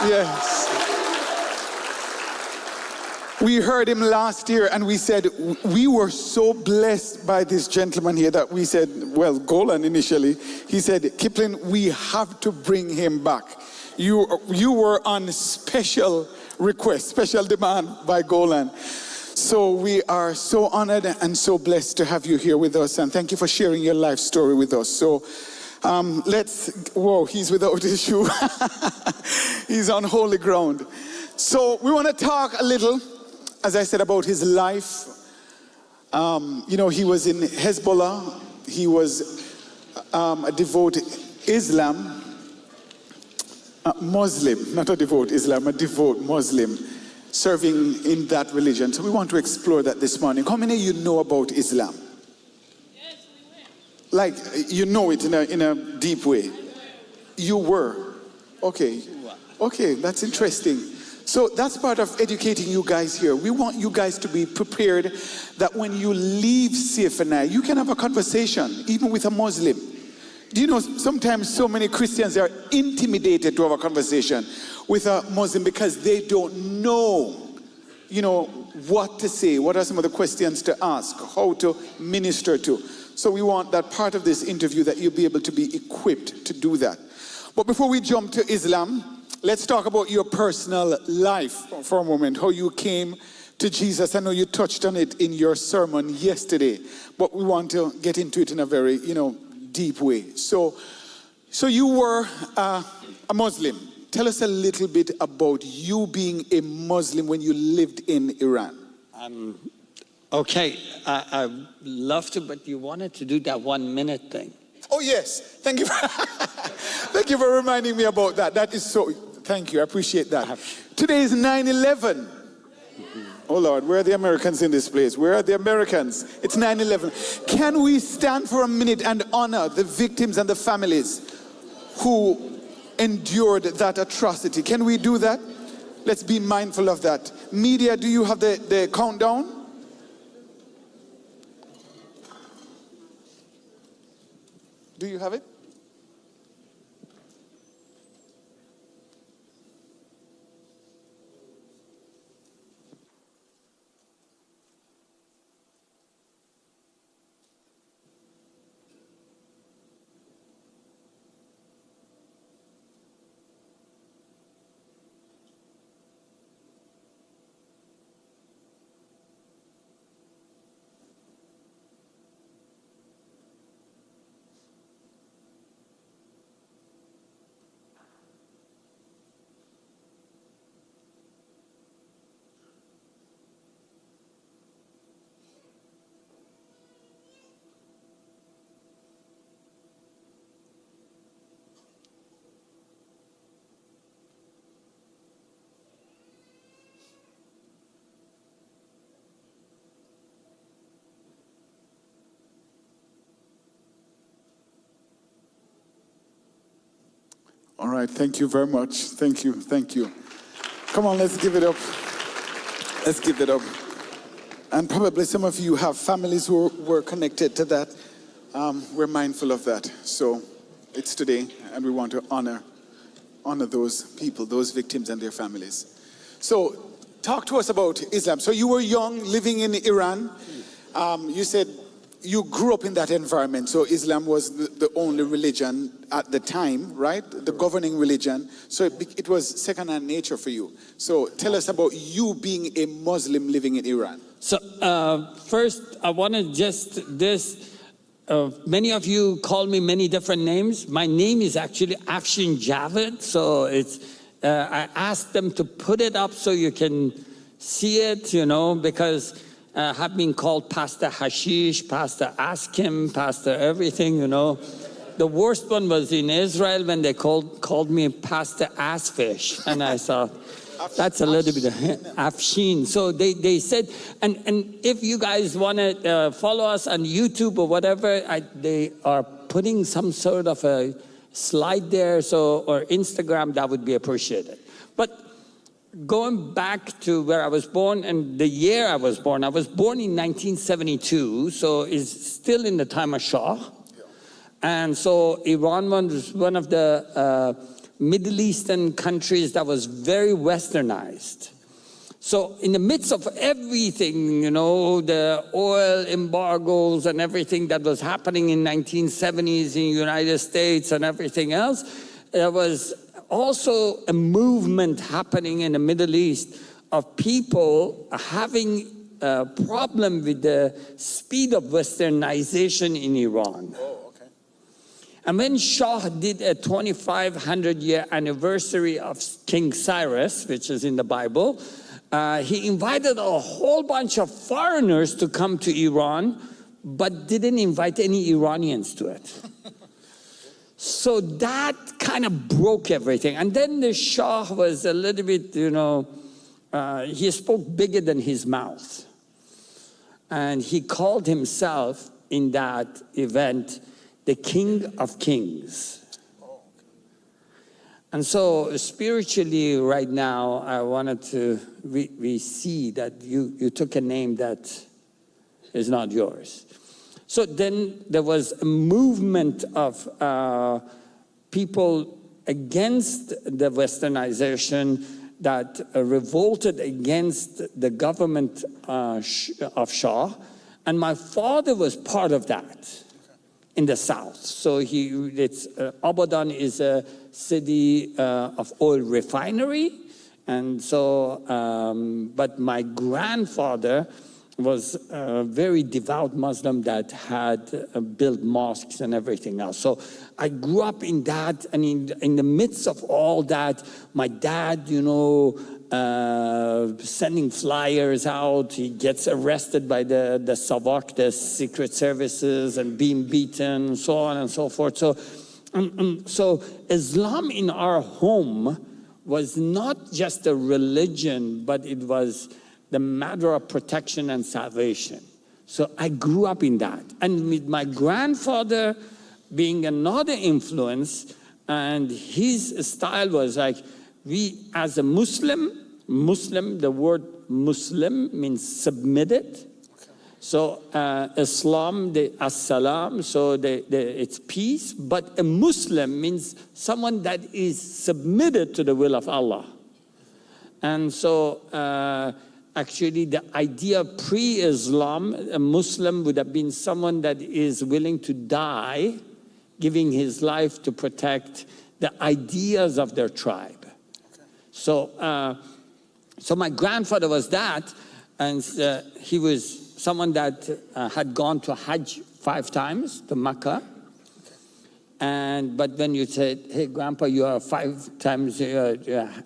Yes. We heard him last year and we said, we were so blessed by this gentleman here that we said, well, Golan initially, he said, Kipling, we have to bring him back. You were on special request, special demand by Golan. So we are so honored and so blessed to have you here with us. And thank you for sharing your life story with us. So whoa, he's without his shoe. He's on holy ground. So we want to talk a little, as I said, about his life. He was in Hezbollah. He was a devout Islam, Muslim, not a devout Islam, a devout Muslim, serving in that religion. So we want to explore that this morning. How many of you know about Islam? Yes, we were. Like, you know it in a deep way. You were. Okay. Okay, that's interesting. So that's part of educating you guys here. We want you guys to be prepared that when you leave CFNI, you can have a conversation, even with a Muslim. Do you know, sometimes so many Christians are intimidated to have a conversation with a Muslim because they don't know, what to say. What are some of the questions to ask? How to minister to? So we want that part of this interview that you'll be able to be equipped to do that. But before we jump to Islam, let's talk about your personal life for a moment, how you came to Jesus. I know you touched on it in your sermon yesterday, but we want to get into it in a very, deep way. So you were a Muslim. Tell us a little bit about you being a Muslim when you lived in Iran. Okay, I'd love to, but you wanted to do that 1 minute thing. Oh, yes. Thank you. Thank you for reminding me about that. That is so... Thank you. I appreciate that. Today is 9/11. Oh, Lord, where are the Americans in this place? Where are the Americans? It's 9/11. Can we stand for a minute and honor the victims and the families who endured that atrocity? Can we do that? Let's be mindful of that. Media, do you have the countdown? Do you have it? All right, thank you very much. Thank you. Come on, let's give it up. Let's give it up. And probably some of you have families who were connected to that. We're mindful of that. So it's today, and we want to honor those people, those victims and their families. So talk to us about Islam. So you were young, living in Iran. You said you grew up in that environment, so Islam was the only religion at the time, right? The governing religion. So it was second-hand nature for you. So tell us about you being a Muslim living in Iran. So first, I want to many of you call me many different names. My name is actually Afshin Javid. So I asked them to put it up so you can see it, because I have been called Pastor Hashish, Pastor Ask Him, Pastor everything, The worst one was in Israel when they called me Pastor Assfish. And I thought, that's a little bit of Afshin. So they said, and if you guys want to follow us on YouTube or whatever, they are putting some sort of a slide there, or Instagram, that would be appreciated. But going back to where I was born and the year I was born in 1972, so it's still in the time of Shah. And so Iran was one of the Middle Eastern countries that was very westernized. So in the midst of everything, the oil embargoes and everything that was happening in 1970s in the United States and everything else, there was also a movement happening in the Middle East of people having a problem with the speed of westernization in Iran. Oh, okay. And when Shah did a 2,500-year anniversary of King Cyrus, which is in the Bible, he invited a whole bunch of foreigners to come to Iran, but didn't invite any Iranians to it. So that kind of broke everything. And then the Shah was a little bit, he spoke bigger than his mouth. And he called himself in that event the King of Kings. And so spiritually right now, I wanted to, we see that you took a name that is not yours. So then there was a movement of people against the westernization that revolted against the government of Shah. And my father was part of that in the south. So Abadan is a city of oil refinery. And so, but my grandfather was a very devout Muslim that had built mosques and everything else. So I grew up in that, and in the midst of all that, my dad, sending flyers out, he gets arrested by the Savak, the secret services, and being beaten, and so on and so forth. So Islam in our home was not just a religion, but it was the matter of protection and salvation. So I grew up in that. And with my grandfather being another influence, and his style was like, we as a Muslim, the word Muslim means submitted. Okay. So Islam, the as-salam, so it's peace. But a Muslim means someone that is submitted to the will of Allah. And so actually, the idea pre-Islam, a Muslim would have been someone that is willing to die, giving his life to protect the ideas of their tribe. Okay. So my grandfather was that, and he was someone that had gone to Hajj 5 times to Mecca. But when you said, hey, Grandpa, you are 5 times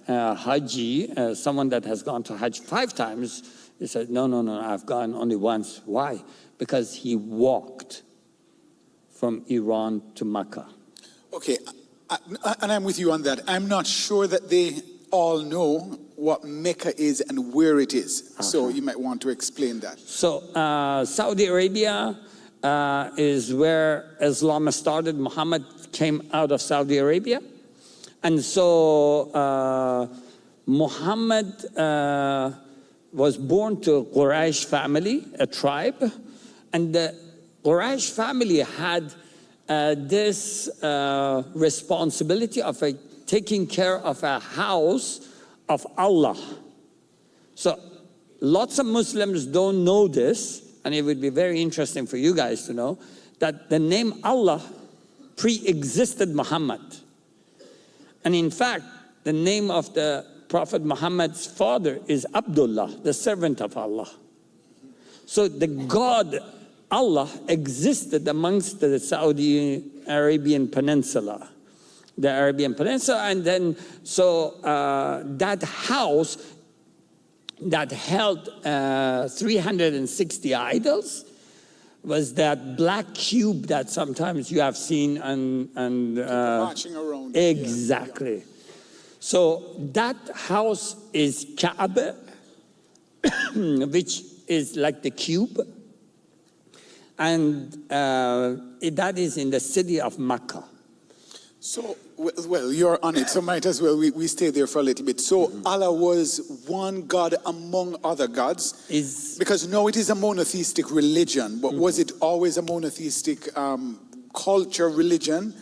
Haji, someone that has gone to Hajj 5 times, he said, no, I've gone only once. Why? Because he walked from Iran to Mecca. Okay, and I'm with you on that. I'm not sure that they all know what Mecca is and where it is. Okay. So you might want to explain that. So Saudi Arabia is where Islam started. Muhammad came out of Saudi Arabia. And so Muhammad was born to a Quraysh family, a tribe. And the Quraysh family had this responsibility of taking care of a house of Allah. So lots of Muslims don't know this, and it would be very interesting for you guys to know that the name Allah pre-existed Muhammad. And in fact, the name of the Prophet Muhammad's father is Abdullah, the servant of Allah. So the God Allah existed amongst the Saudi Arabian Peninsula. The Arabian Peninsula, and then so that house that held 360 idols was that black cube that sometimes you have seen and marching around. Exactly. Yeah. So that house is Kaaba, which is like the cube, and that is in the city of Mecca. So, well, you're on it, so might as well we stay there for a little bit. So Allah was one God among other gods? Because no, it is a monotheistic religion, but was it always a monotheistic cultural religion,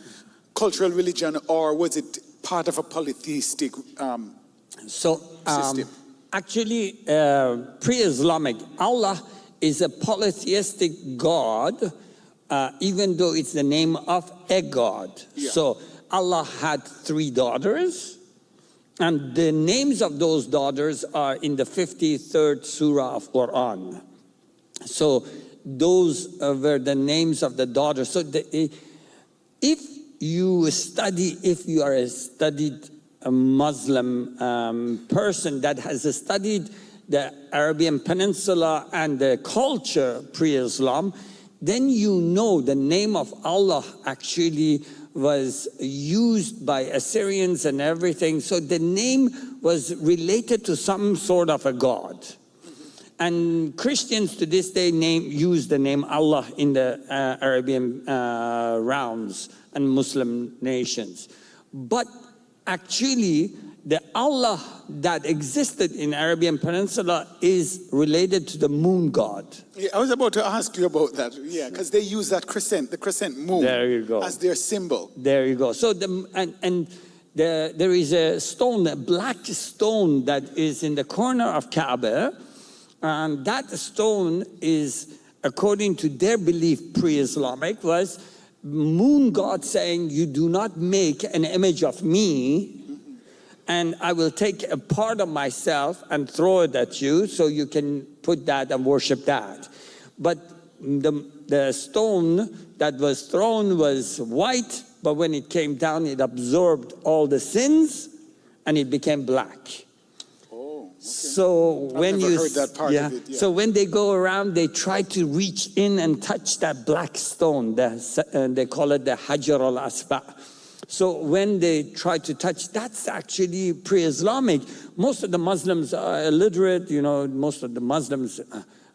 or was it part of a polytheistic system? Actually, pre-Islamic, Allah is a polytheistic God, even though it's the name of a God. Yeah. So Allah had 3 daughters, and the names of those daughters are in the 53rd surah of Quran. So those were the names of the daughters. So if you are a studied Muslim person that has studied the Arabian Peninsula and the culture pre-Islam, then you know the name of Allah actually was used by Assyrians and everything. So the name was related to some sort of a god. And Christians to this day use the name Allah in the Arabian realms and Muslim nations. But actually, the Allah that existed in Arabian Peninsula is related to the moon god. Yeah, I was about to ask you about that. Yeah, because they use that the crescent moon as their symbol. There you go. So there is a stone, a black stone that is in the corner of Kaaba, and that stone is, according to their belief, pre-Islamic, was moon god saying, "You do not make an image of me, and I will take a part of myself and throw it at you, so you can put that and worship that." But the stone that was thrown was white, but when it came down, it absorbed all the sins, and it became black. Oh, okay. So I've never heard that part of it. Yeah. So when they go around, they try to reach in and touch that black stone. They call it the Hajar al-Asba. So when they try to touch, that's actually pre-Islamic. Most of the Muslims are illiterate. Most of the Muslims,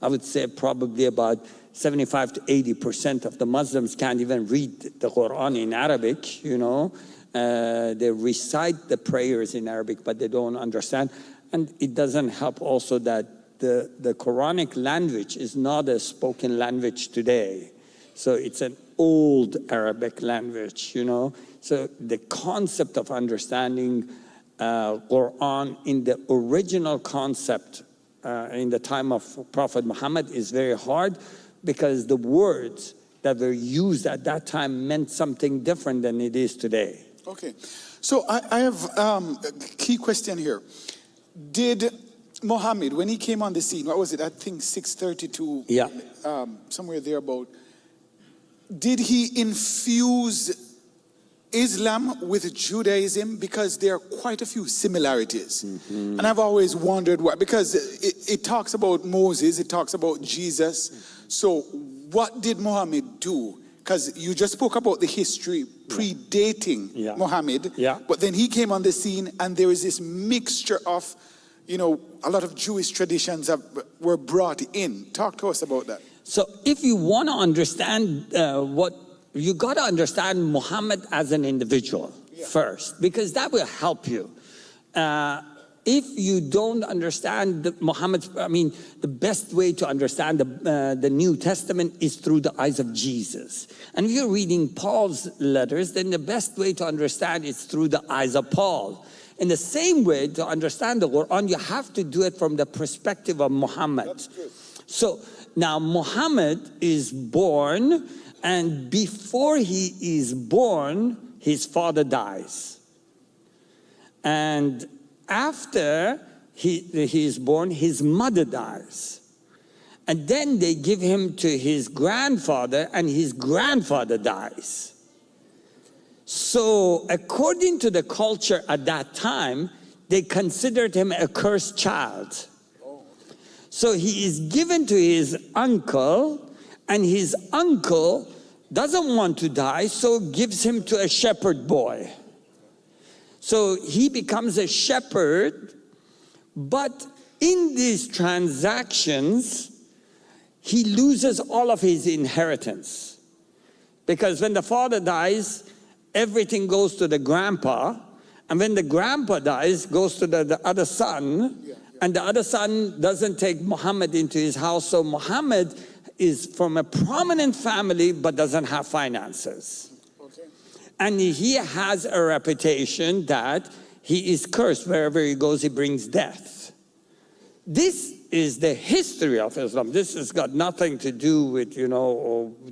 I would say probably about 75 to 80% of the Muslims can't even read the Quran in Arabic, They recite the prayers in Arabic, but they don't understand. And it doesn't help also that the Quranic language is not a spoken language today. So it's an old Arabic language, So the concept of understanding Quran in the original concept in the time of Prophet Muhammad is very hard, because the words that were used at that time meant something different than it is today. Okay. So I have a key question here. Did Muhammad, when he came on the scene, what was it? I think 632, somewhere thereabout. Did he infuse Islam with Judaism? Because there are quite a few similarities. Mm-hmm. And I've always wondered why. Because it talks about Moses, it talks about Jesus. So what did Muhammad do? Because you just spoke about the history predating Muhammad. Yeah. But then he came on the scene, and there is this mixture of, a lot of Jewish traditions that were brought in. Talk to us about that. So if you want to understand you got to understand Muhammad as an individual first, because that will help you. If you don't understand the best way to understand the New Testament is through the eyes of Jesus. And if you're reading Paul's letters, then the best way to understand is through the eyes of Paul. In the same way, to understand the Quran, you have to do it from the perspective of Muhammad. That's good. So now Muhammad is born, and before he is born, his father dies. And after he is born, his mother dies. And then they give him to his grandfather, and his grandfather dies. So according to the culture at that time, they considered him a cursed child. So he is given to his uncle, and his uncle doesn't want to die, so gives him to a shepherd boy. So he becomes a shepherd, but in these transactions, he loses all of his inheritance. Because when the father dies, everything goes to the grandpa, and when the grandpa dies, goes to the other son, and the other son doesn't take Muhammad into his house, so Muhammad is from a prominent family but doesn't have finances. Okay. And he has a reputation that he is cursed. Wherever he goes, he brings death. This is the history of Islam. This has got nothing to do with,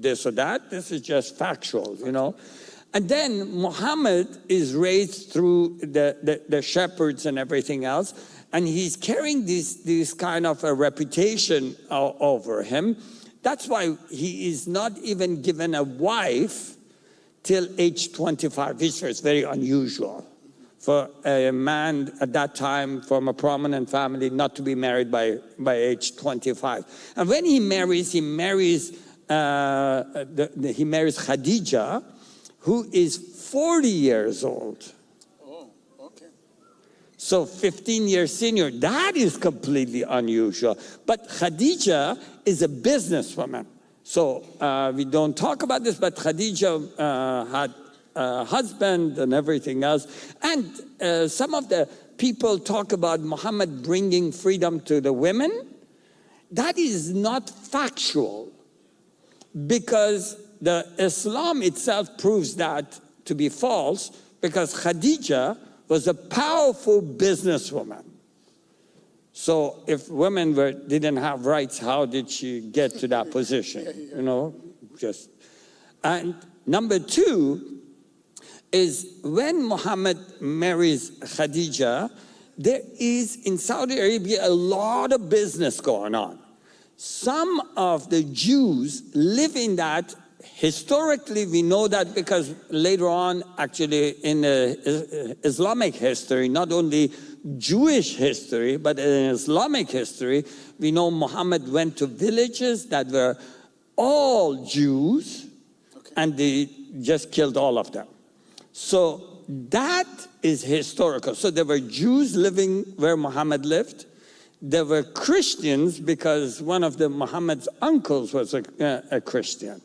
this or that. This is just factual, And then Muhammad is raised through the shepherds and everything else. And he's carrying this kind of a reputation over him. That's why he is not even given a wife till age 25, which was very unusual for a man at that time from a prominent family not to be married by age 25. And when he marries Khadija, who is 40 years old. Oh, okay. So 15 years senior. That is completely unusual. But Khadija is a businesswoman. So we don't talk about this, but Khadija had a husband and everything else. And some of the people talk about Muhammad bringing freedom to the women. That is not factual, because the Islam itself proves that to be false, because Khadija was a powerful businesswoman. So if women didn't have rights, how did she get to that position? And number two is when Muhammad marries Khadija, there is in Saudi Arabia a lot of business going on. Some of the Jews live in that. Historically, we know that because later on, actually, in Islamic history, not only Jewish history, but in Islamic history, we know Muhammad went to villages that were all Jews, and they just killed all of them. So that is historical. So there were Jews living where Muhammad lived. There were Christians because one of Muhammad's uncles was a Christian.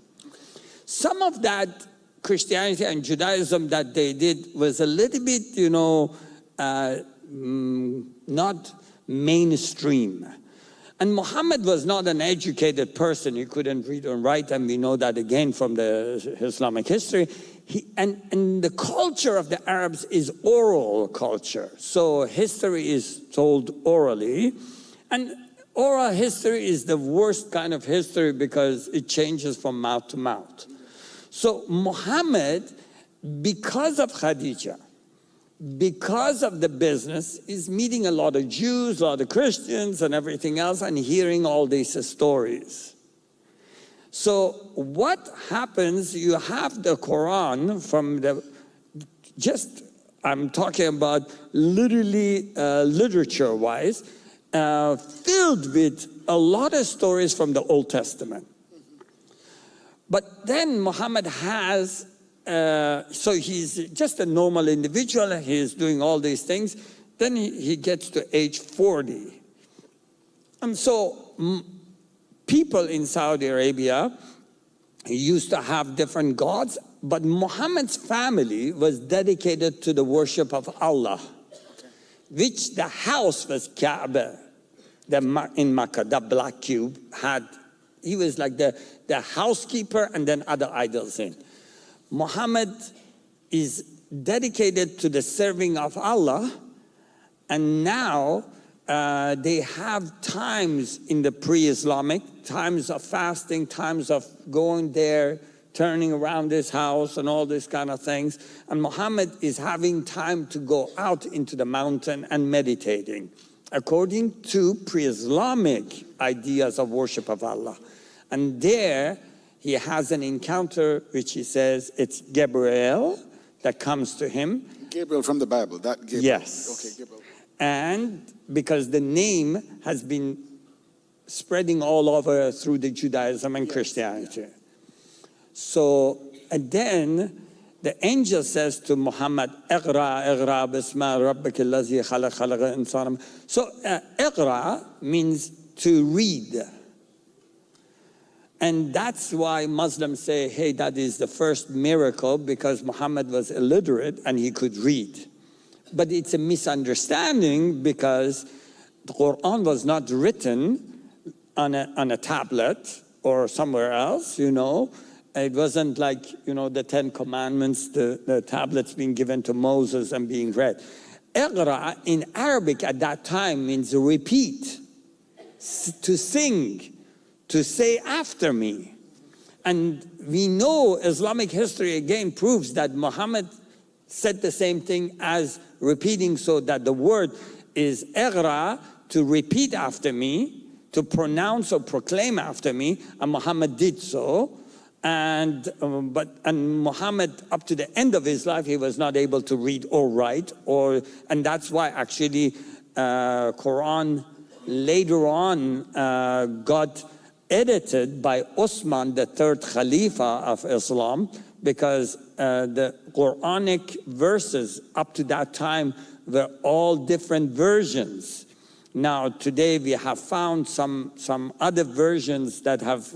Some of that Christianity and Judaism that they did was a little bit, not mainstream. And Muhammad was not an educated person. He couldn't read or write, and we know that again from the Islamic history. And the culture of the Arabs is oral culture. So history is told orally. And oral history is the worst kind of history because it changes from mouth to mouth. So Muhammad, because of Khadija, because of the business, is meeting a lot of Jews, a lot of Christians and everything else, and hearing all these stories. So what happens, you have the Quran from I'm talking about literally literature-wise, filled with a lot of stories from the Old Testament. But then Muhammad has, so he's just a normal individual, he's doing all these things, then he gets to age 40. And so people in Saudi Arabia used to have different gods, but Muhammad's family was dedicated to the worship of Allah, which the house was Kaaba, in Makkah, the black cube he was like the housekeeper and then other idols in. Muhammad is dedicated to the serving of Allah, and now they have times in the pre-Islamic, times of fasting, times of going there, turning around this house and all these kind of things. And Muhammad is having time to go out into the mountain and meditating, according to pre-Islamic ideas of worship of Allah. And there he has an encounter which he says it's Gabriel that comes to him. Gabriel from the Bible, that Gabriel. Yes. Okay, Gabriel. And because the name has been spreading all over through the Judaism and Christianity. Yeah. So, and then the angel says to Muhammad, Iqra bisma rabbika allazi khalaqa insana. So, Iqra means to read. And that's why Muslims say, hey, that is the first miracle because Muhammad was illiterate and he could read. But it's a misunderstanding because the Quran was not written on a tablet or somewhere else, It wasn't like, the 10 Commandments, the tablets being given to Moses and being read. Iqra in Arabic at that time means repeat, to sing, to say after me. And we know Islamic history again proves that Muhammad said the same thing as repeating, so that the word is Iqra, to repeat after me, to pronounce or proclaim after me, and Muhammad did so. And Muhammad, up to the end of his life, he was not able to read or write, and that's why actually Quran later on got edited by Osman, the third Khalifa of Islam, because the Quranic verses up to that time were all different versions. Now today we have found some other versions that have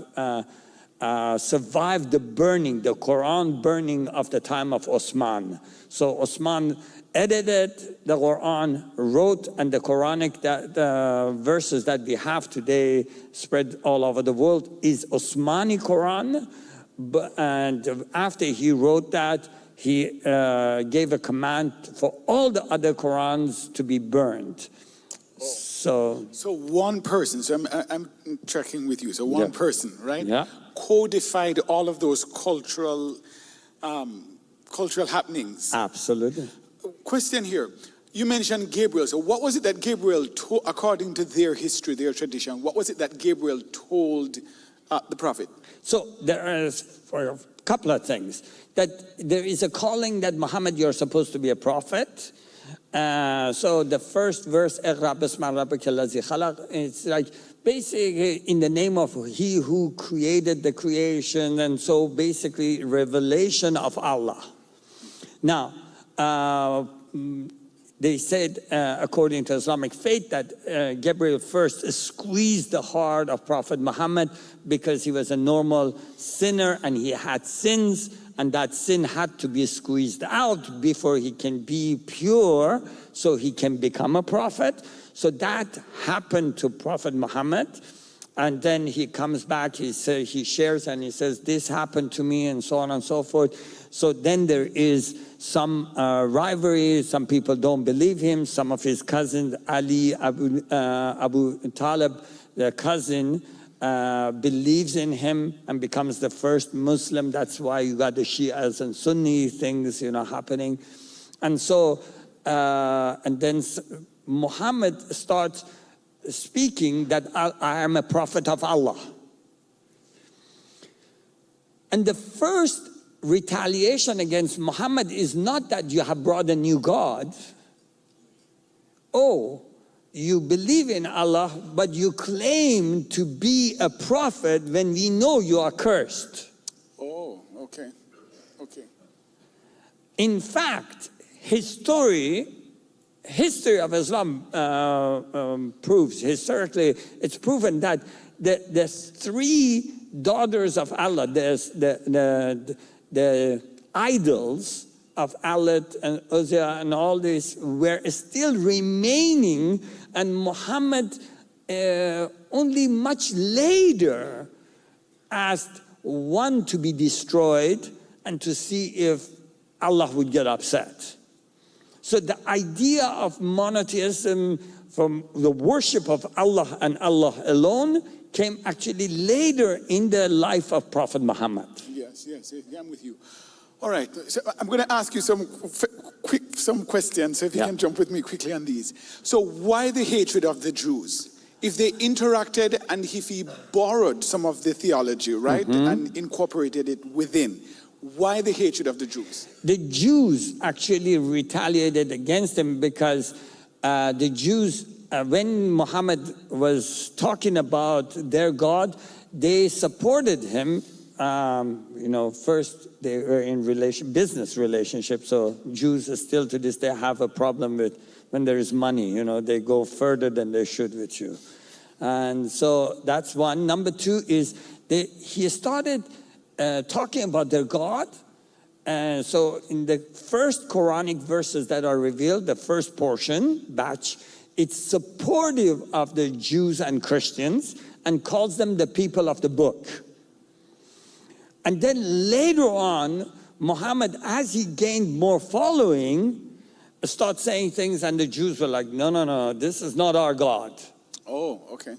survived the burning, the Quran burning of the time of Osman. So Osman edited the Quran, wrote, and the Quranic the verses that we have today spread all over the world is Osmani Quran. And after he wrote that, he gave a command for all the other Qurans to be burned. So one person, so I'm tracking with you, so one person, right? Yeah. Codified all of those cultural happenings. Absolutely. Question here. You mentioned Gabriel. So what was it that Gabriel told, according to their history, their tradition, what was it that Gabriel told the prophet? So there is, for a couple of things, that there is a calling that Muhammad, you're supposed to be a prophet. So the first verse, Iqra bismi rabbikal ladzi khalaq, it's like basically in the name of he who created the creation, and so basically revelation of Allah. Now, they said, according to Islamic faith, that Gabriel first squeezed the heart of Prophet Muhammad because he was a normal sinner and he had sins, and that sin had to be squeezed out before he can be pure, so he can become a prophet. So that happened to Prophet Muhammad. And then he comes back, he shares and he says, this happened to me, and so on and so forth. So then there is some rivalry. Some people don't believe him. Some of his cousins, Ali, Abu Talib, the cousin, believes in him and becomes the first Muslim. That's why you got the Shias and Sunni things, happening. And so, and then Muhammad starts speaking that I am a prophet of Allah. And the first retaliation against Muhammad is not that you have brought a new God. Oh, you believe in Allah, but you claim to be a prophet when we know you are cursed. Oh, okay. Okay. In fact, history of Islam proves, historically, it's proven that the three daughters of Allah, the idols of Alat and Uzza and all this were still remaining, and Muhammad only much later asked one to be destroyed and to see if Allah would get upset. So the idea of monotheism from the worship of Allah and Allah alone came actually later in the life of Prophet Muhammad. Yes, I'm with you. All right, so I'm going to ask you some questions, so if you can jump with me quickly on these. So why the hatred of the Jews? If they interacted and if he borrowed some of the theology, right, and incorporated it within, why the hatred of the Jews? The Jews actually retaliated against him because the Jews, when Muhammad was talking about their God, they supported him. First they were in business relationship. So Jews still to this day have a problem with when there is money. They go further than they should with you. And so that's one. Number two is he started talking about their God. And so in the first Quranic verses that are revealed, the first portion, batch, it's supportive of the Jews and Christians and calls them the people of the book. And then later on, Muhammad, as he gained more following, started saying things, and the Jews were like, no, this is not our God. Oh, okay.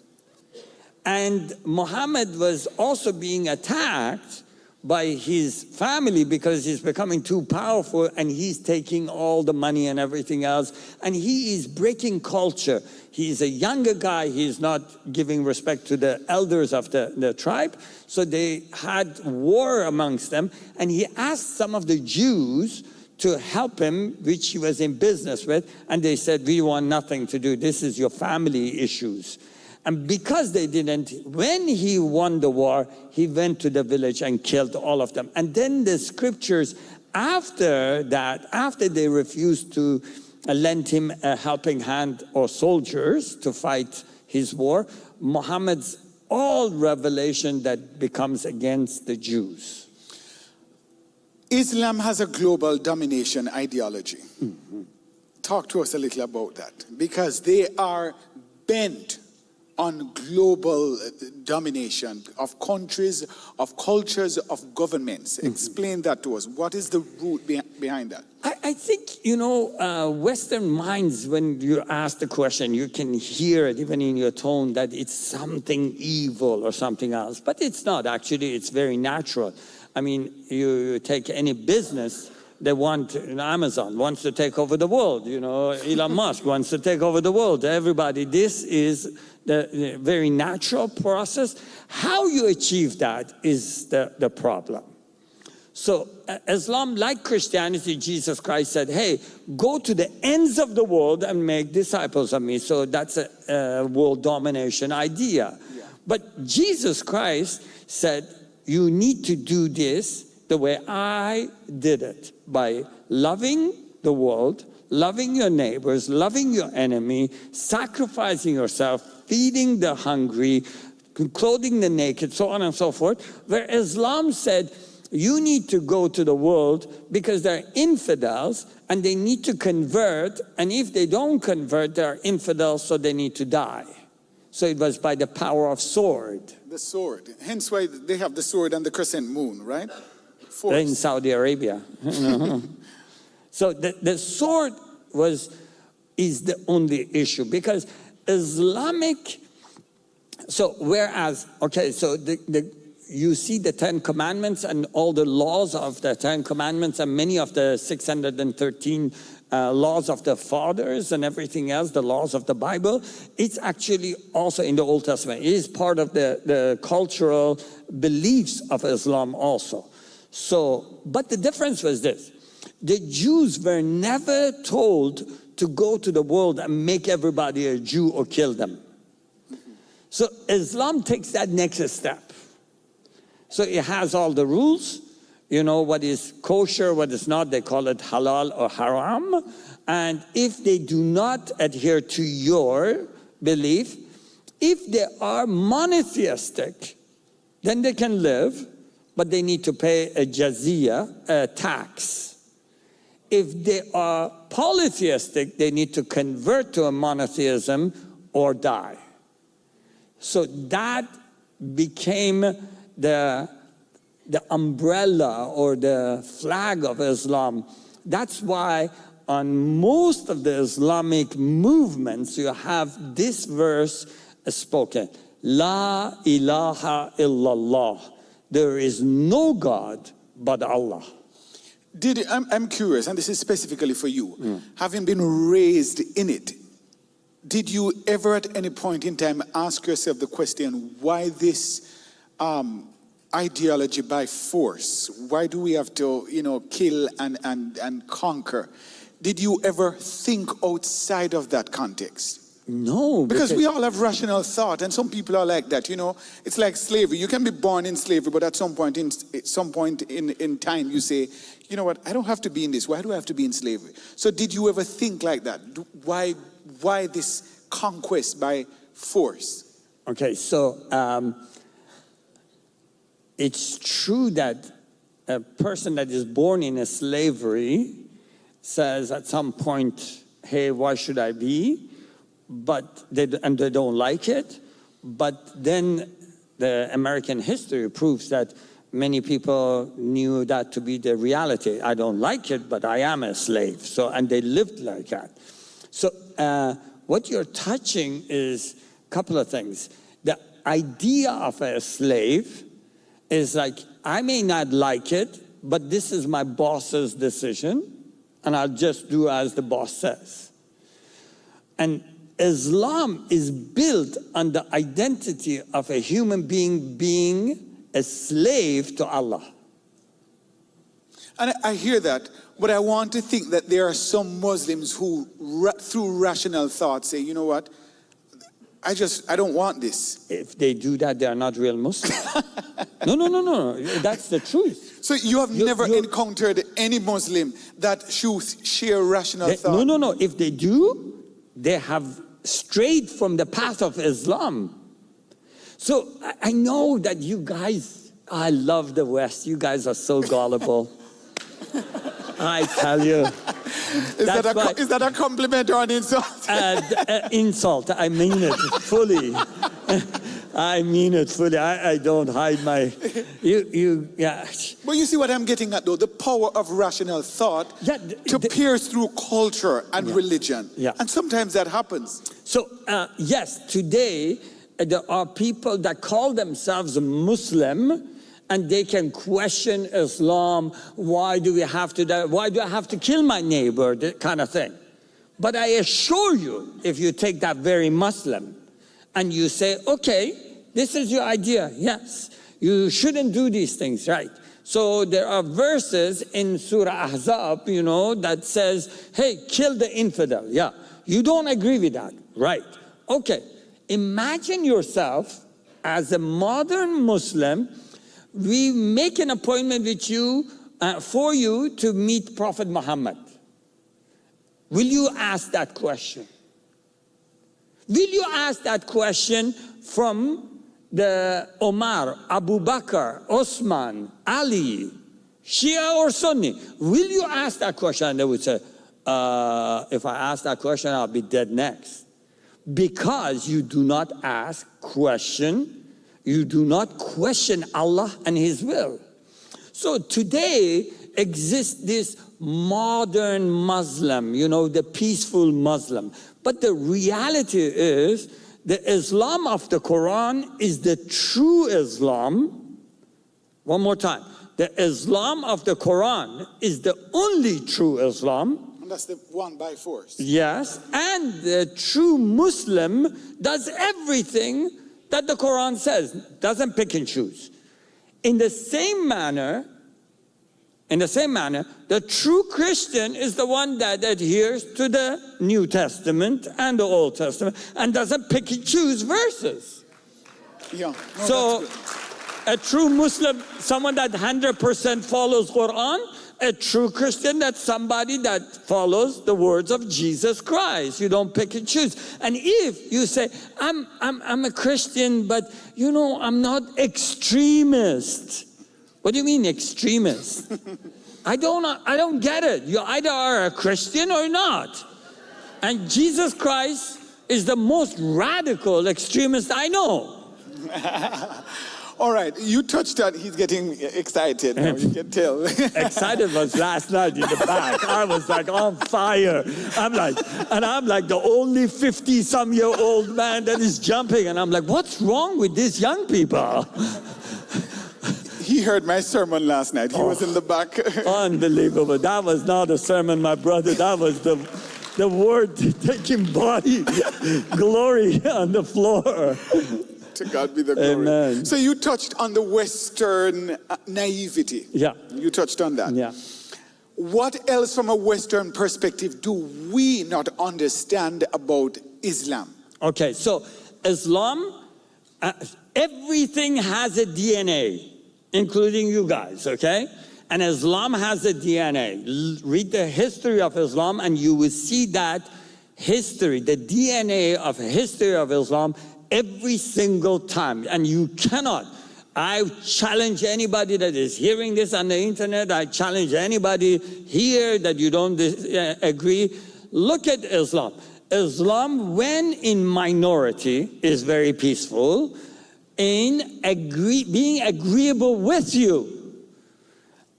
And Muhammad was also being attacked by his family because he's becoming too powerful and he's taking all the money and everything else. And he is breaking culture. He's a younger guy. He's not giving respect to the elders of the tribe. So they had war amongst them. And he asked some of the Jews to help him, which he was in business with. And they said, we want nothing to do. This is your family issues. And because they didn't, when he won the war, he went to the village and killed all of them. And then the scriptures after that, after they refused to lend him a helping hand or soldiers to fight his war, Muhammad's all revelation that becomes against the Jews. Islam has a global domination ideology. Mm-hmm. Talk to us a little about that, because they are bent on global domination of countries, of cultures, of governments. Mm-hmm. Explain that to us. What is the root behind that? I think, Western minds, when you ask the question, you can hear it even in your tone that it's something evil or something else. But it's not, actually. It's very natural. I mean, you take any business, they want, Amazon wants to take over the world. Elon Musk wants to take over the world. Everybody, this is the very natural process. How you achieve that is the problem. So Islam, like Christianity, Jesus Christ said, hey, go to the ends of the world and make disciples of me. So that's a world domination idea. Yeah. But Jesus Christ said, you need to do this the way I did it, by loving the world, loving your neighbors, loving your enemy, sacrificing yourself, feeding the hungry, clothing the naked, so on and so forth. Where Islam said, you need to go to the world because they're infidels and they need to convert. And if they don't convert, they're infidels, so they need to die. So it was by the power of sword. The sword. Hence why they have the sword and the crescent moon, right? Force. In Saudi Arabia. So the sword is the only issue, because Islamic, so whereas, so you see the 10 Commandments and all the laws of the 10 Commandments and many of the 613 laws of the fathers and everything else, the laws of the Bible, it's actually also in the Old Testament. It is part of the cultural beliefs of Islam also. So, but the difference was this. The Jews were never told to go to the world and make everybody a Jew or kill them. So Islam takes that next step. So it has all the rules, what is kosher, what is not. They call it halal or haram. And if they do not adhere to your belief, if they are monotheistic, then they can live, but they need to pay a jizya, a tax. If they are polytheistic, they need to convert to a monotheism or die. So that became the umbrella or the flag of Islam. That's why on most of the Islamic movements, you have this verse spoken. La ilaha illallah. There is no God but Allah. I'm curious, and this is specifically for you. Having been raised in it, did you ever at any point in time ask yourself the question, why this ideology by force? Why do we have to, kill and conquer? Did you ever think outside of that context? No. Because we all have rational thought, and some people are like that, It's like slavery. You can be born in slavery, but at some point in time, you say, you know what, I don't have to be in this. Why do I have to be in slavery? So did you ever think like that? Why this conquest by force? Okay, so it's true that a person that is born in a slavery says at some point, hey, why should I be? But they don't like it. But then the American history proves that many people knew that to be the reality. I don't like it, but I am a slave. So, and they lived like that. So what you're touching is a couple of things. The idea of a slave is like, I may not like it, but this is my boss's decision, and I'll just do as the boss says. And Islam is built on the identity of a human being being a slave to Allah. And I hear that, but I want to think that there are some Muslims who, through rational thought, say, you know what, I don't want this. If they do that, they are not real Muslims. No. That's the truth. So you have never encountered any Muslim that share rational thought? No. If they do, they have strayed from the path of Islam. So I know that you guys, I love the West. You guys are so gullible. I tell you. Is that a compliment or an insult? Insult. I mean it fully. I mean it fully. I don't hide my. Yeah. But you see what I'm getting at, though, the power of rational thought to pierce through culture and religion. Yeah. And sometimes that happens. So yes, today there are people that call themselves Muslim, and they can question Islam. Why do we have to die? Why do I have to kill my neighbor? That kind of thing. But I assure you, if you take that very Muslim and you say, okay, this is your idea. Yes, you shouldn't do these things, right? So there are verses in Surah Ahzab, that says, hey, kill the infidel. Yeah, you don't agree with that, right? Okay, imagine yourself as a modern Muslim. We make an appointment with you, for you to meet Prophet Muhammad. Will you ask that question? Will you ask that question from the Omar, Abu Bakr, Osman, Ali, Shia or Sunni? Will you ask that question? And they would say, if I ask that question, I'll be dead next. Because you do not ask question. You do not question Allah and His will. So today exists this modern Muslim, the peaceful Muslim. But the reality is, the Islam of the Quran is the true Islam. One more time. The Islam of the Quran is the only true Islam. And that's the one by force. Yes. And the true Muslim does everything that the Quran says, doesn't pick and choose. In the same manner, the true Christian is the one that adheres to the New Testament and the Old Testament and doesn't pick and choose verses. Yeah. No, so a true Muslim, someone that 100% follows Quran. A true Christian, that's somebody that follows the words of Jesus Christ. You don't pick and choose. And if you say, I'm a Christian, but I'm not extremist. What do you mean extremist? I don't get it. You either are a Christian or not. And Jesus Christ is the most radical extremist I know. All right, you touched on, he's getting excited now, you can tell. Excited was last night in the back. I was like on fire. I'm like the only 50-some-year-old man that is jumping. And I'm like, what's wrong with these young people? He heard my sermon last night. He was in the back. Unbelievable. That was not a sermon, my brother. That was the word taking body. Glory on the floor. To God be the glory. Amen. So you touched on the Western naivety. Yeah. You touched on that. Yeah. What else from a Western perspective do we not understand about Islam? Okay, so Islam, everything has a DNA, including you guys, okay? And Islam has a DNA. Read the history of Islam and you will see that history, the DNA of history of Islam, every single time. And you cannot. I challenge anybody that is hearing this on the internet. I challenge anybody here that you don't agree. Look at Islam. Islam, when in minority, is very peaceful. in being agreeable with you.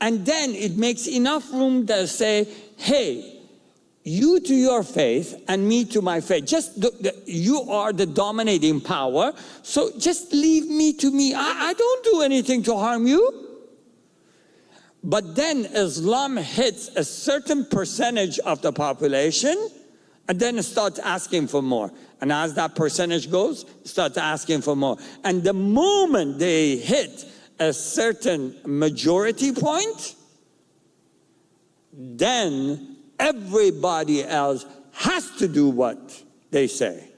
And then it makes enough room to say, hey, you to your faith and me to my faith. You are the dominating power, so just leave me to me. I don't do anything to harm you. But then Islam hits a certain percentage of the population and then it starts asking for more. And as that percentage goes, it starts asking for more. And the moment they hit a certain majority point, then everybody else has to do what they say.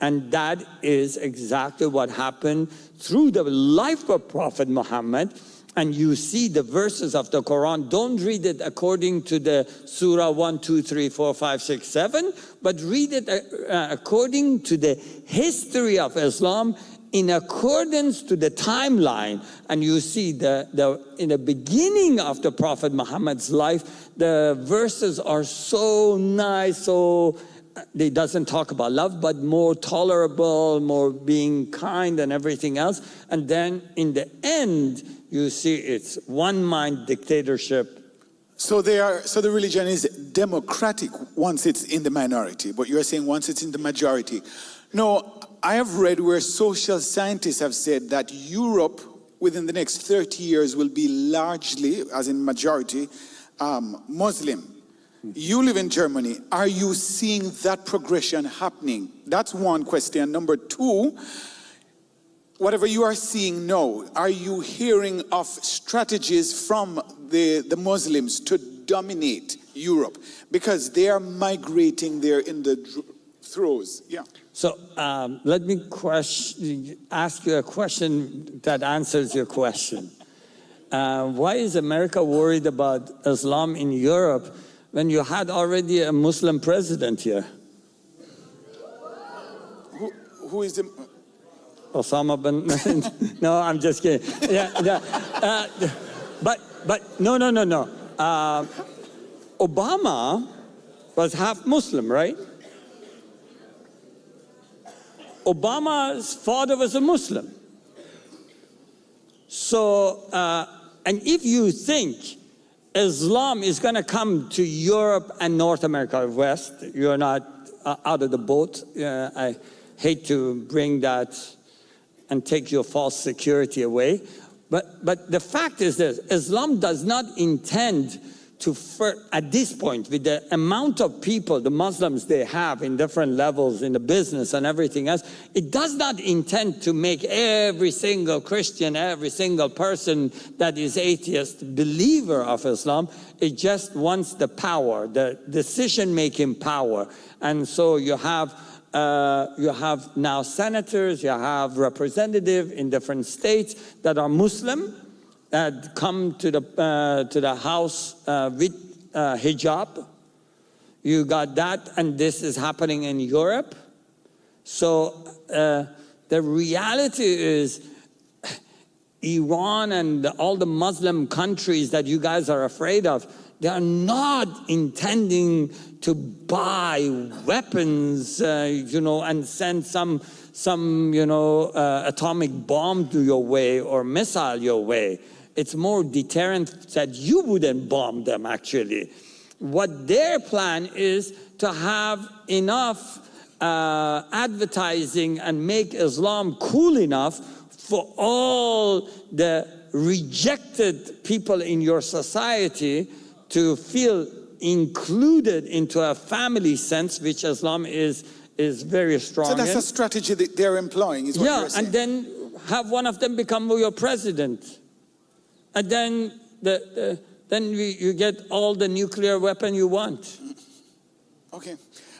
And that is exactly what happened through the life of Prophet Muhammad. And you see the verses of the Quran. Don't read it according to the Surah 1, 2, 3, 4, 5, 6, 7, but read it according to the history of Islam in accordance to the timeline. And you see in the beginning of the Prophet Muhammad's life, the verses are so nice, so they doesn't talk about love, but more tolerable, more being kind and everything else. And then in the end, you see it's one-mind dictatorship. So the religion is democratic once it's in the minority, but you're saying once it's in the majority. No, I have read where social scientists have said that Europe within the next 30 years will be largely, as in majority, Muslim. You live in Germany. Are you seeing that progression happening? That's one question. Number two, whatever you are seeing now, are you hearing of strategies from the Muslims to dominate Europe? Because they are migrating there in the throes. Yeah. So let me ask you a question that answers your question. Why is America worried about Islam in Europe when you had already a Muslim president here? Who is the... Osama bin... No, I'm just kidding. But no. Obama was half Muslim, right? Obama's father was a Muslim. So, and if you think Islam is going to come to Europe and North America West, you're not out of the boat. I hate to bring that and take your false security away. But the fact is this, Islam does not intend to, at this point, with the amount of people, the Muslims they have in different levels in the business and everything else, it does not intend to make every single Christian, every single person that is atheist believer of Islam. It just wants the power, the decision-making power. And so you have now senators, you have representatives in different states that are Muslim, that come to the house with hijab. You got that, and this is happening in Europe. So the reality is Iran and and the Muslim countries that you guys are afraid of, they are not intending to buy weapons, and send some atomic bomb to your way or missile your way. It's more deterrent that you wouldn't bomb them, actually. What their plan is to have enough advertising and make Islam cool enough for all the rejected people in your society to feel included into a family sense, which Islam is very strong in. So that's a strategy that they're employing, is what you're saying. And then have one of them become your president. And then you get all the nuclear weapon you want. Okay.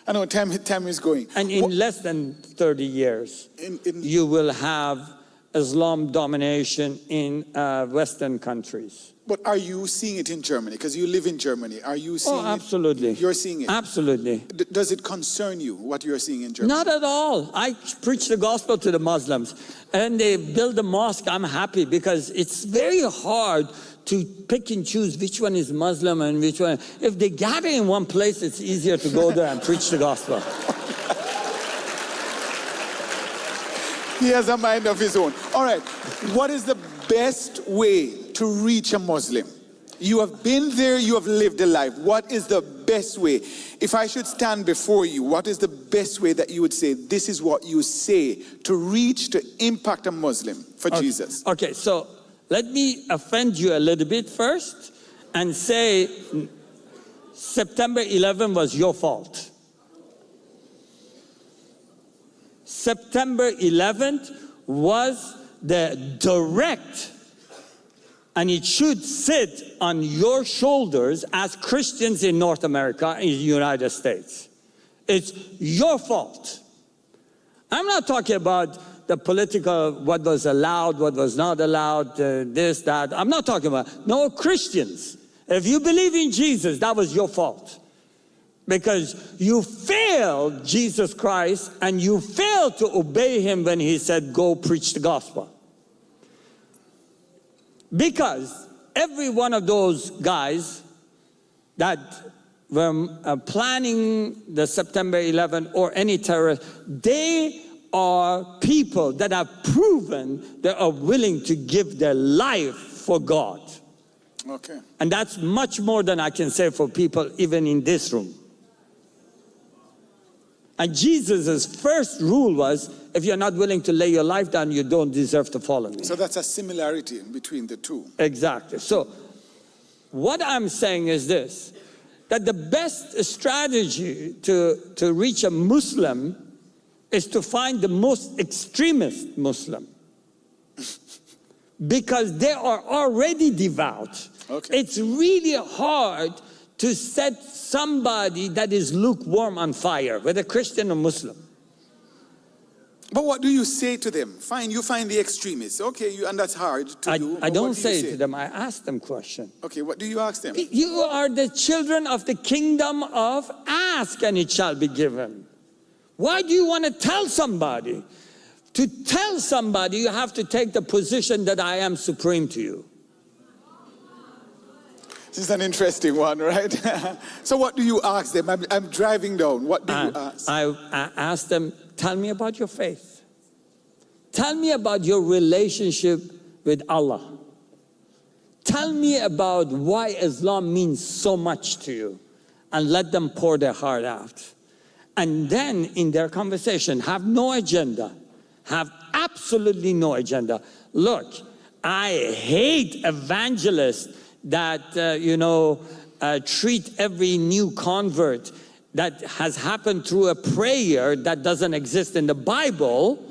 I know time is going. And in less than 30 years, you will have Islam domination in Western countries. But are you seeing it in Germany? Because you live in Germany. Are you seeing it? Oh, absolutely. You're seeing it? Absolutely. Does it concern you, what you're seeing in Germany? Not at all. I preach the gospel to the Muslims. And they build a mosque, I'm happy, because it's very hard to pick and choose which one is Muslim and which one. If they gather in one place, it's easier to go there and preach the gospel. He has a mind of his own. All right. What is the best way to reach a Muslim? You have been there, you have lived a life. What is the best way? If I should stand before you, what is the best way that you would say, this is what you say to reach, to impact a Muslim for Jesus? Okay, so let me offend you a little bit first and say September 11 was your fault. September 11th was the direct, and it should sit on your shoulders as Christians in North America, in the United States. It's your fault. I'm not talking about the political, what was allowed, what was not allowed, this, that. I'm not talking about, no, Christians. If you believe in Jesus, that was your fault. Because you failed Jesus Christ and you failed to obey him when he said, go preach the gospel. Because every one of those guys that were planning the September 11 or any terrorist, they are people that have proven they are willing to give their life for God. Okay. And that's much more than I can say for people even in this room. And Jesus' first rule was, if you're not willing to lay your life down, you don't deserve to follow me. So that's a similarity between the two. Exactly. So what I'm saying is this, that the best strategy to reach a Muslim is to find the most extremist Muslim. Because they are already devout. Okay. It's really hard to set somebody that is lukewarm on fire, whether Christian or Muslim. But what do you say to them? Fine, you find the extremists. Okay, and that's hard to do. I don't say it to them, I ask them questions. Okay, what do you ask them? You are the children of the kingdom of ask and it shall be given. Why do you want to tell somebody? To tell somebody, you have to take the position that I am supreme to you. This is an interesting one, right? So what do you ask them? I'm driving down. What do you ask? I ask them, tell me about your faith. Tell me about your relationship with Allah. Tell me about why Islam means so much to you. And let them pour their heart out. And then in their conversation, have no agenda. Have absolutely no agenda. Look, I hate evangelists that, treat every new convert that has happened through a prayer that doesn't exist in the Bible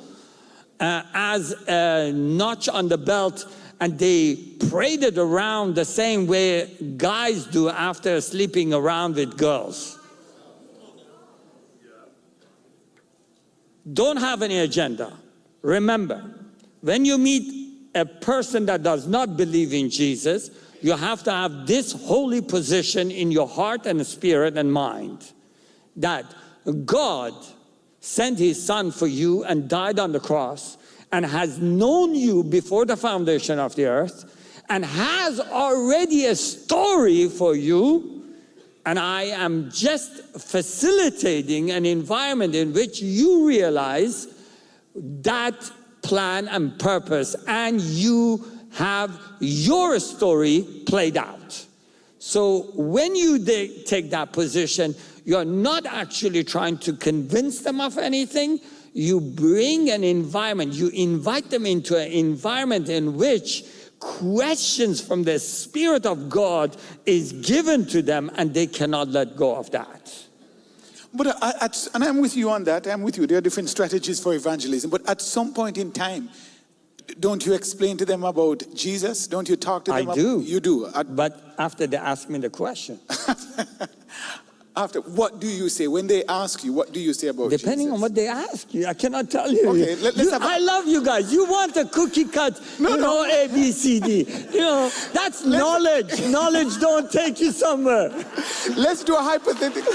as a notch on the belt, and they parade it around the same way guys do after sleeping around with girls. Don't have any agenda. Remember, when you meet a person that does not believe in Jesus, you have to have this holy position in your heart and spirit and mind, that God sent his son for you and died on the cross and has known you before the foundation of the earth and has already a story for you. And I am just facilitating an environment in which you realize that plan and purpose, and you have your story played out. So when you take that position, you're not actually trying to convince them of anything. You bring an environment, you invite them into an environment in which questions from the Spirit of God is given to them, and they cannot let go of that. But and I'm with you on that. I'm with you. There are different strategies for evangelism. But at some point in time, don't you explain to them about Jesus? Don't you talk to them? I do. You do. But after they ask me the question. After, what do you say? When they ask you, what do you say about Jesus? Depending on what they ask you, I cannot tell you. Okay, I love you guys. You want a cookie cut, A, B, C, D. That's knowledge. Knowledge don't take you somewhere. Let's do a hypothetical.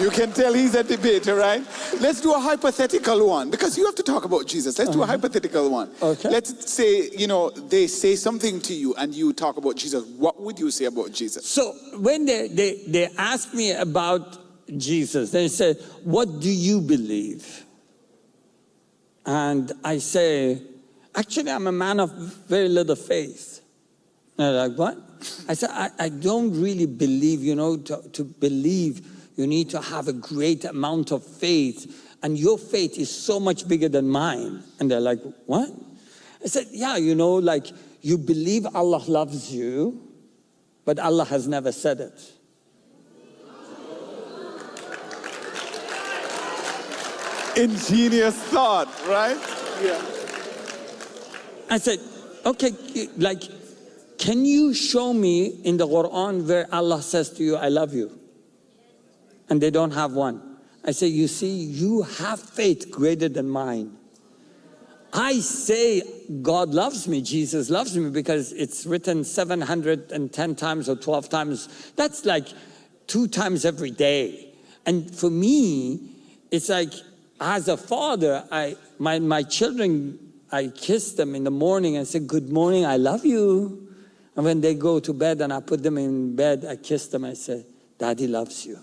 You can tell he's a debater, right? Let's do a hypothetical one, because you have to talk about Jesus. Let's do a hypothetical one. Okay. Let's say, they say something to you and you talk about Jesus. What would you say about Jesus? So when they ask me about Jesus, they say, what do you believe? And I say, actually, I'm a man of very little faith. And they're like, what? I said, I don't really believe, to believe you need to have a great amount of faith. And your faith is so much bigger than mine. And they're like, what? I said, yeah, like you believe Allah loves you, but Allah has never said it. Ingenious thought, right? Yeah. I said, okay, like, can you show me in the Quran where Allah says to you, I love you? And they don't have one. I say, you see, you have faith greater than mine. I say God loves me, Jesus loves me, because it's written 710 times or 12 times. That's like 2 times every day. And for me, it's like, as a father, my children, I kiss them in the morning and say, good morning, I love you. And when they go to bed and I put them in bed, I kiss them, I say, Daddy loves you.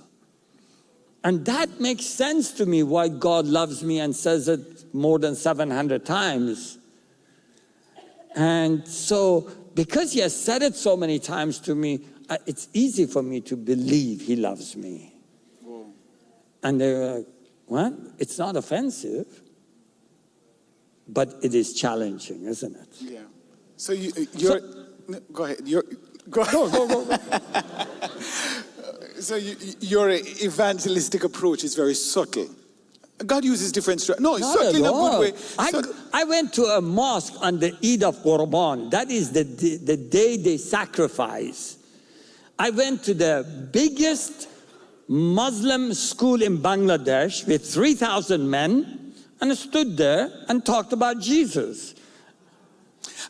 And that makes sense to me why God loves me and says it more than 700 times. And so, because he has said it so many times to me, it's easy for me to believe he loves me. Whoa. And they're like, what? It's not offensive, but it is challenging, isn't it? Yeah. So you're... Go ahead. Go. So your evangelistic approach is very subtle. God uses different strategies. No, it's subtle in a good way. I went to a mosque on the Eid of Qurban. That is the day they sacrifice. I went to the biggest Muslim school in Bangladesh with 3,000 men and stood there and talked about Jesus.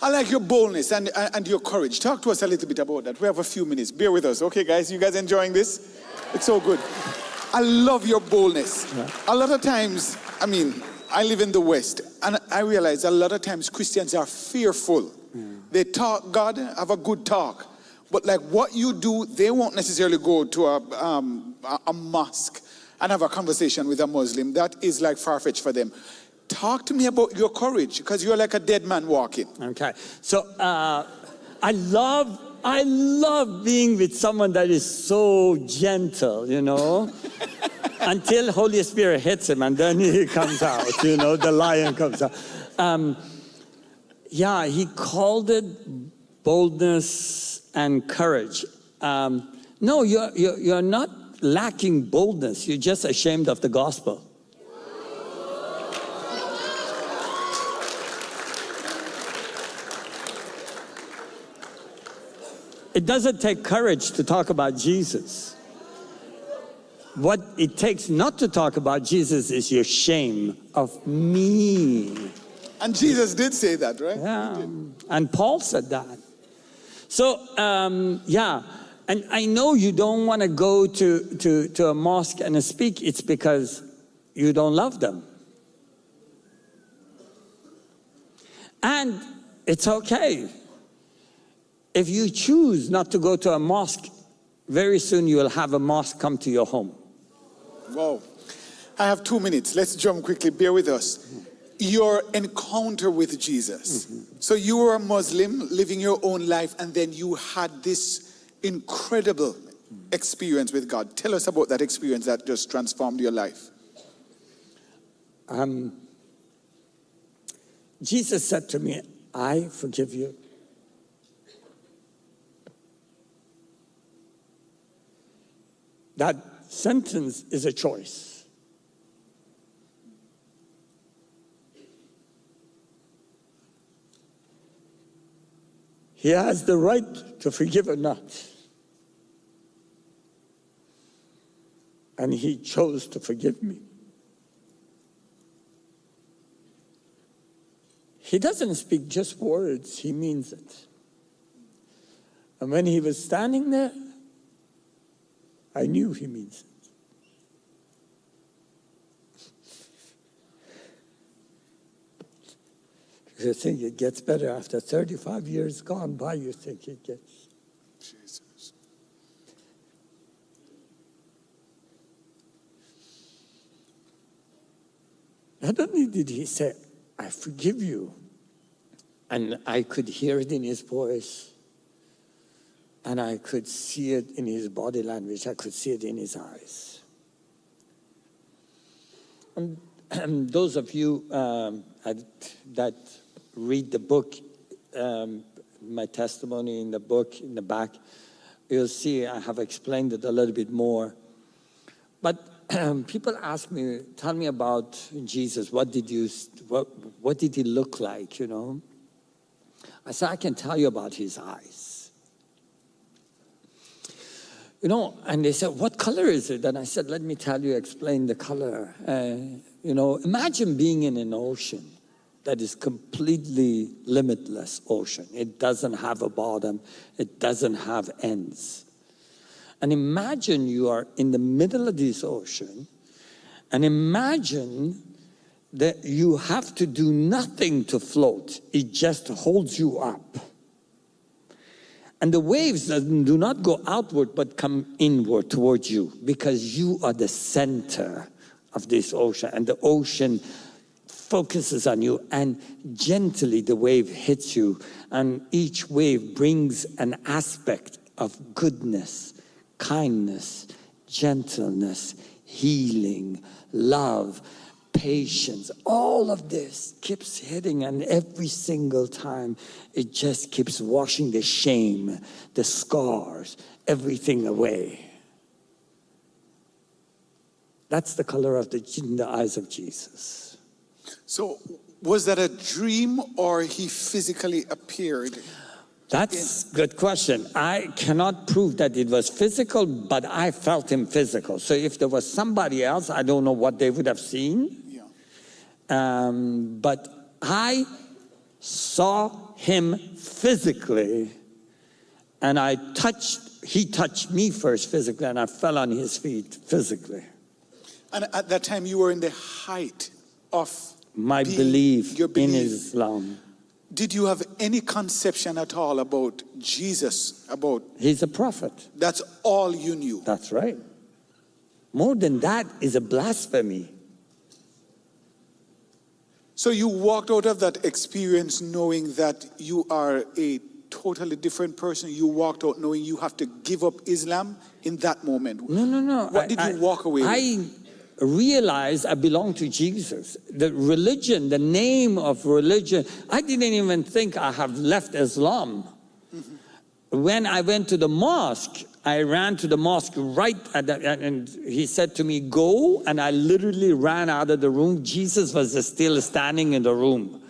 I like your boldness and your courage. Talk to us a little bit about that. We have a few minutes. Bear with us. Okay, guys? You guys enjoying this? It's so good. I love your boldness. Yeah. A lot of times, I live in the West, and I realize a lot of times Christians are fearful. They talk, God, have a good talk. But like what you do, they won't necessarily go to a mosque and have a conversation with a Muslim. That is like far-fetched for them. Talk to me about your courage, because you're like a dead man walking. Okay. So I love being with someone that is so gentle, until Holy Spirit hits him and then he comes out, the lion comes out. Yeah, he called it boldness and courage. No, you're not lacking boldness. You're just ashamed of the gospel. It doesn't take courage to talk about Jesus. What it takes not to talk about Jesus is your shame of me. And Jesus did say that, right? Yeah, and Paul said that. So, yeah, and I know you don't want to go to a mosque and speak. It's because you don't love them. And it's okay. If you choose not to go to a mosque, very soon you will have a mosque come to your home. Wow. I have 2 minutes. Let's jump quickly. Bear with us. Your encounter with Jesus. So you were a Muslim living your own life, and then you had this incredible experience with God. Tell us about that experience that just transformed your life. Jesus said to me, I forgive you. That sentence is a choice. He has the right to forgive or not. And he chose to forgive me. He doesn't speak just words, he means it. And when he was standing there, I knew he means it. You think it gets better after 35 years gone by, you think it gets. Jesus. Not only did he say, I forgive you. And I could hear it in his voice. And I could see it in his body language. I could see it in his eyes. And those of you that read the book, my testimony in the book, in the back, you'll see I have explained it a little bit more. But people ask me, tell me about Jesus. What did he look like, you know? I said, I can tell you about his eyes. You know, and they said, what color is it? And I said, let me tell you, explain the color. You know, imagine being in an ocean that is completely limitless ocean. It doesn't have a bottom. It doesn't have ends. And imagine you are in the middle of this ocean, and imagine that you have to do nothing to float. It just holds you up. And the waves do not go outward, but come inward towards you, because you are the center of this ocean. And the ocean focuses on you, and gently the wave hits you. And each wave brings an aspect of goodness, kindness, gentleness, healing, love, patience. All of this keeps hitting, and every single time it just keeps washing the shame, the scars, everything away. That's the color of in the eyes of Jesus. So was that a dream, or he physically appeared? That's a good question. I cannot prove that it was physical, but I felt him physical. So if there was somebody else, I don't know what they would have seen. Yeah. But I saw him physically, and he touched me first physically, and I fell on his feet physically. And at that time you were in the height of my belief in Islam. Did you have any conception at all about Jesus, He's a prophet. That's all you knew? That's right. More than that is a blasphemy. So you walked out of that experience knowing that you are a totally different person. You walked out knowing you have to give up Islam in that moment. No. What did you walk away with? I realized I belong to Jesus. The religion, the name of religion, I didn't even think I have left Islam. Mm-hmm. When I went to the mosque, I ran to the mosque right at that, and he said to me, go, and I literally ran out of the room. Jesus was still standing in the room.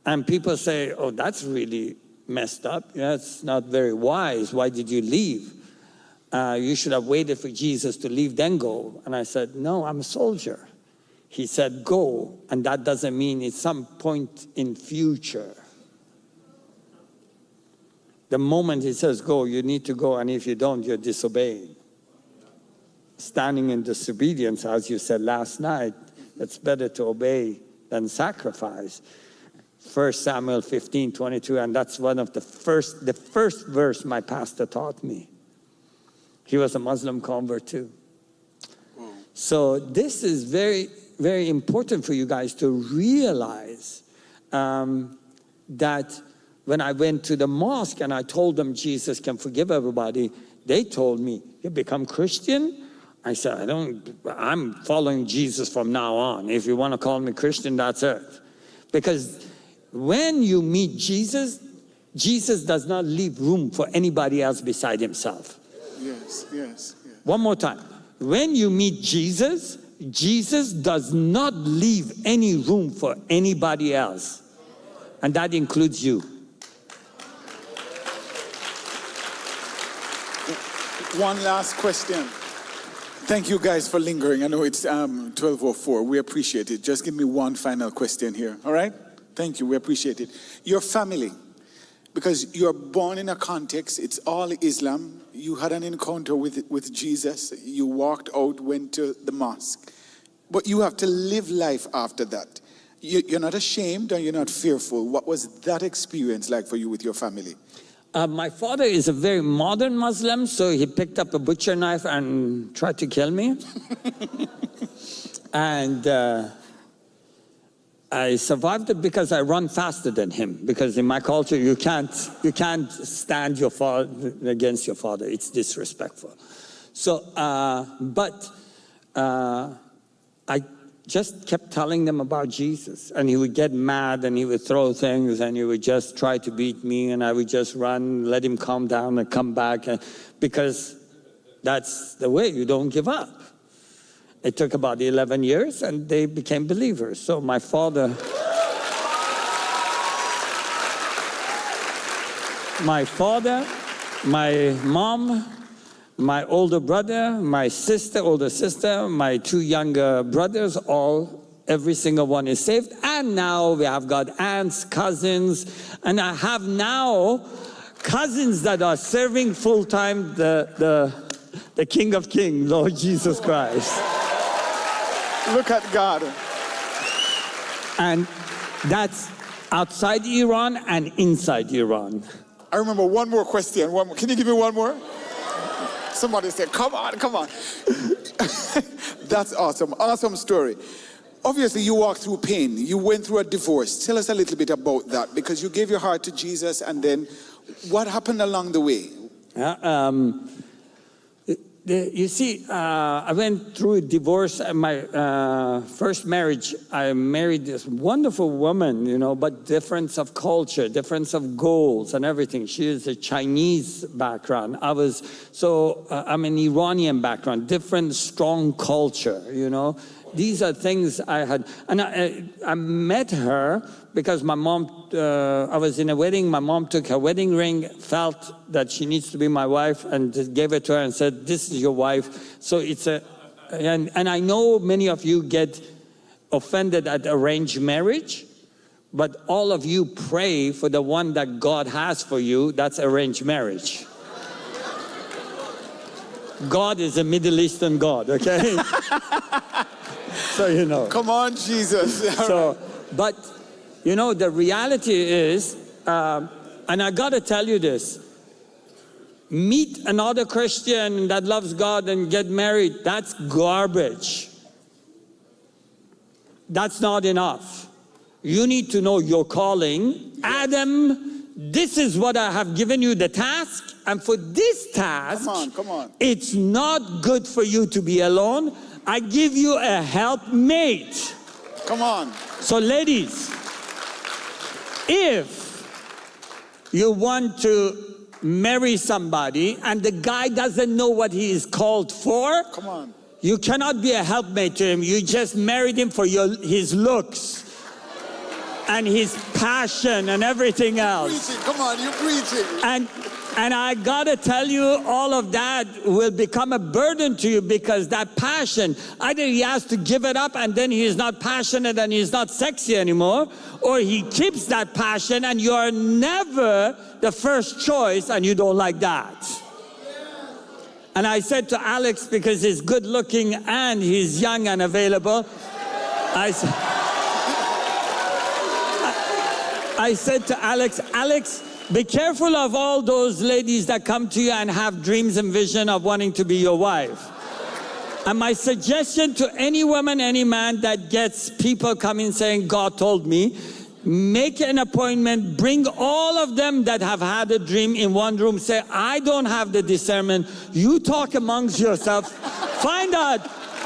And people say, oh, that's really messed up. That's not very wise. Why did you leave? You should have waited for Jesus to leave, then go. And I said, no, I'm a soldier. He said, go. And that doesn't mean it's some point in future. The moment he says go, you need to go. And if you don't, you're disobeying. Standing in disobedience, as you said last night, it's better to obey than sacrifice. 1 Samuel 15:22, and that's one of the first verse my pastor taught me. He was a Muslim convert too. So this is very, very important for you guys to realize that when I went to the mosque and I told them Jesus can forgive everybody, they told me, you become Christian? I said, I'm following Jesus from now on. If you want to call me Christian, that's it. Because when you meet Jesus, Jesus does not leave room for anybody else beside himself. Yes. One more time. When you meet Jesus, Jesus does not leave any room for anybody else. And that includes you. One last question. Thank you guys for lingering. I know it's 12:04. We appreciate it. Just give me one final question here. All right? Thank you. We appreciate it. Your family. Because you're born in a context, it's all Islam. You had an encounter with Jesus. You walked out, went to the mosque. But you have to live life after that. You're not ashamed and you're not fearful. What was that experience like for you with your family? My father is a very modern Muslim, so he picked up a butcher knife and tried to kill me. And I survived it because I run faster than him. Because in my culture, you can't stand your father against your father. It's disrespectful. So, I just kept telling them about Jesus, and he would get mad, and he would throw things, and he would just try to beat me, and I would just run, let him calm down, and come back, because that's the way. You don't give up. It took about 11 years, and they became believers. So my father, my mom, my older brother, my older sister, my 2 younger brothers, every single one is saved. And now we have got aunts, cousins, and I have now cousins that are serving full-time the King of Kings, Lord Jesus Christ. Look at God. And that's outside Iran and inside Iran. I remember one more question. Can you give me one more? Somebody said, come on. That's awesome. Awesome story. Obviously, you walked through pain. You went through a divorce. Tell us a little bit about that, because you gave your heart to Jesus, and then what happened along the way? You see, I went through a divorce. My first marriage, I married this wonderful woman, but difference of culture, difference of goals and everything. She is a Chinese background. I'm an Iranian background, different strong culture, These are things I had. And I met her because my mom, I was in a wedding. My mom took her wedding ring, felt that she needs to be my wife, and just gave it to her and said, this is your wife. So it's and I know many of you get offended at arranged marriage, but all of you pray for the one that God has for you. That's arranged marriage. God is a Middle Eastern God, okay? So, Come on, Jesus. But, the reality is, and I got to tell you this, meet another Christian that loves God and get married, that's garbage. That's not enough. You need to know your calling. Yes. Adam, this is what I have given you the task, and for this task, come on. It's not good for you to be alone. I give you a helpmate. Come on. So ladies, if you want to marry somebody and the guy doesn't know what he is called for, come on. You cannot be a helpmate to him. You just married him for his looks and his passion and everything else. Preaching. Come on, you're preaching. And I gotta tell you, all of that will become a burden to you, because that passion, either he has to give it up and then he's not passionate and he's not sexy anymore, or he keeps that passion and you're never the first choice and you don't like that. And I said to Alex, because he's good looking and he's young and available, I said to Alex, be careful of all those ladies that come to you and have dreams and vision of wanting to be your wife. And my suggestion to any woman, any man that gets people coming saying, God told me, make an appointment, bring all of them that have had a dream in one room, say, I don't have the discernment. You talk amongst yourself, find out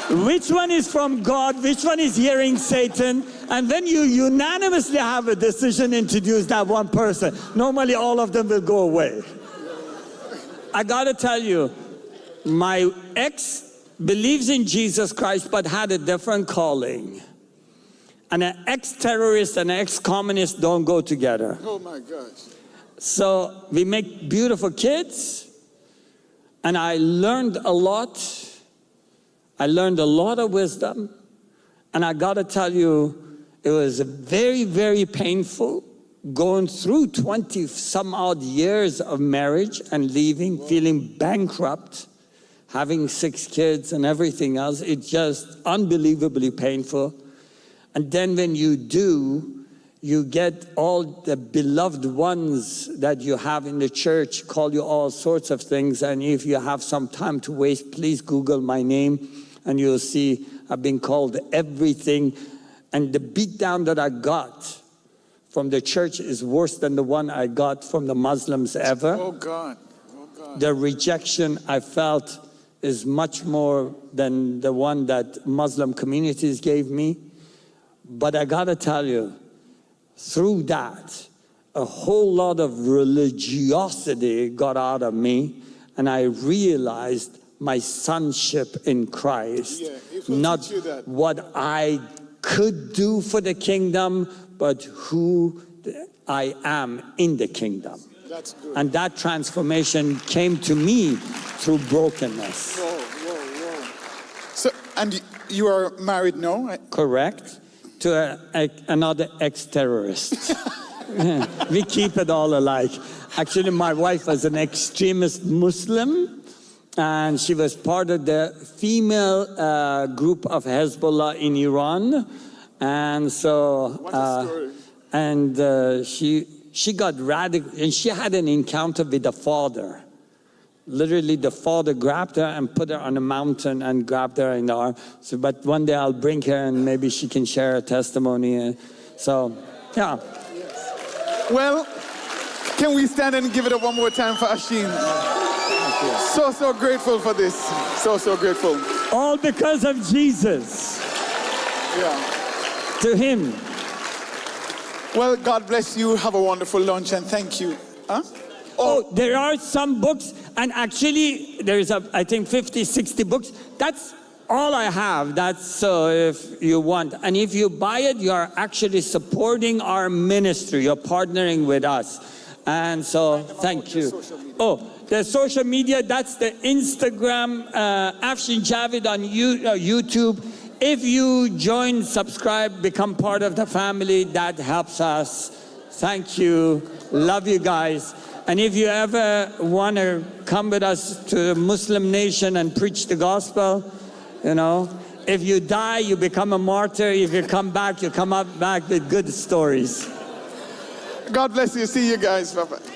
which one is from God, which one is hearing Satan, and then you unanimously have a decision, introduce that one person. Normally all of them will go away. I gotta tell you, my ex believes in Jesus Christ but had a different calling. And an ex-terrorist and an ex-communist don't go together. Oh my gosh. So we make beautiful kids, and I learned a lot. I learned a lot of wisdom, and I gotta tell you, it was very, very painful going through 20 some odd years of marriage and leaving, feeling bankrupt, having 6 kids and everything else. It's just unbelievably painful. And then when you do, you get all the beloved ones that you have in the church call you all sorts of things. And if you have some time to waste, please Google my name and you'll see I've been called everything And the beatdown that I got from the church is worse than the one I got from the Muslims ever. Oh God. Oh God. The rejection I felt is much more than the one that Muslim communities gave me. But I gotta tell you, through that, a whole lot of religiosity got out of me, and I realized my sonship in Christ. Yeah, it will not teach you that. what I could do for the kingdom, but who I am in the kingdom. That's good. And that transformation came to me through brokenness. Whoa, whoa, whoa. So, and you are married now? Correct? To another ex-terrorist. We keep it all alike. Actually, my wife was an extremist Muslim, and she was part of the female group of Hezbollah in Iran. And so, What a story. and she got radical, and she had an encounter with the Father. Literally, the Father grabbed her and put her on a mountain and grabbed her in the arm. So, but one day I'll bring her and maybe she can share her testimony. So, yeah. Well, can we stand and give it up one more time for Afshin? So grateful for this. So grateful. All because of Jesus. Yeah. To him. Well, God bless you. Have a wonderful lunch and thank you. Huh? Oh, there are some books, and actually there's I think 50, 60 books. That's all I have. That's so if you want. And if you buy it, you are actually supporting our ministry. You're partnering with us. And so thank you. Oh, the social media, that's the Instagram, Afshin Javid on YouTube. If you join, subscribe, become part of the family, that helps us. Thank you. Love you guys. And if you ever want to come with us to the Muslim nation and preach the gospel, you know, if you die, you become a martyr. If you come back, you come up back with good stories. God bless you. See you guys. Bye-bye.